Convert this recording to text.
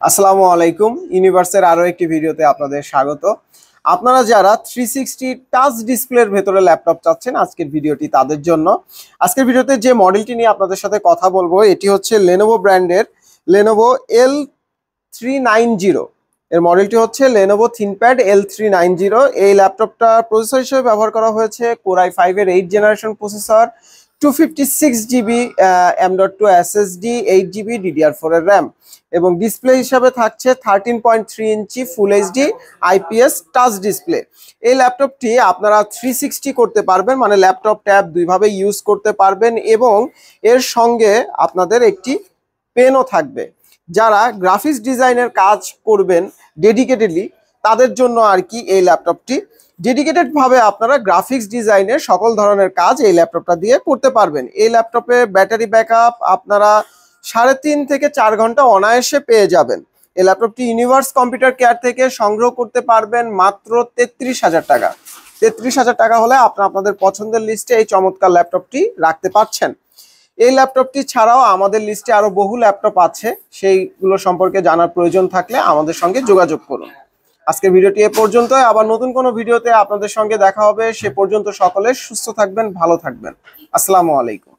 আসসালামু আলাইকুম। ইউনিভার্সের আরো একটি ভিডিওতে আপনাদের স্বাগত। আপনারা যারা 360 টাচ ডিসপ্লের ভেতরে ল্যাপটপ চাচ্ছেন, আজকের ভিডিওটি তাদের জন্য। আজকের ভিডিওতে যে মডেলটি নিয়ে আপনাদের সাথে কথা বলবো, এটি হচ্ছে লেনোভো ব্র্যান্ডের লেনোভো L390। এর মডেলটি হচ্ছে লেনোভো থিনপ্যাড L390। এই ল্যাপটপটা প্রসেসর হিসেবে ব্যবহার করা হয়েছে Core i5 এর 8th generation processor, 256 GB M.2 SSD, 8 GB DDR4 এর র্যাম এবং ডিসপ্লে হিসাবে থাকছে 13.3 ইঞ্চি full HD IPS touch display. এই ল্যাপটপটি আপনারা 360 করতে পারবেন, মানে ল্যাপটপ ট্যাব দুইভাবে ইউজ করতে পারবেন এবং এর সঙ্গে আপনাদের একটি পেনও থাকবে। যারা গ্রাফিক্স ডিজাইনের কাজ করবেন ডেডিকেটেডলি, তাদের জন্য আর কি এই ল্যাপটপটি। ডেডিকেটেড ভাবে আপনারা গ্রাফিক্স ডিজাইনের সকল ধরনের কাজ এই ল্যাপটপটা দিয়ে করতে পারবেন। এই ল্যাপটপে ব্যাটারি ব্যাকআপ আপনারা 3.5 থেকে 4 ঘন্টা অনায়াসে পেয়ে যাবেন। এই ল্যাপটপটি ইউনিভার্স কম্পিউটার কেয়ার থেকে সংগ্রহ করতে পারবেন মাত্র 33,000 টাকা। 33,000 টাকা হলে আপনাদের পছন্দের লিস্টে এই চমৎকার ল্যাপটপটি রাখতে পারছেন। এই ল্যাপটপটি ছাড়াও আমাদের লিস্টে আরো বহু ল্যাপটপ আছে, সেইগুলো সম্পর্কে জানার প্রয়োজন থাকলে আমাদের সঙ্গে যোগাযোগ করুন। আজকের ভিডিওটি এ পর্যন্তই। আবার নতুন কোনো ভিডিওতে আপনাদের সঙ্গে দেখা হবে। সে পর্যন্ত সকলে সুস্থ থাকবেন, ভালো থাকবেন। আসসালামু আলাইকুম।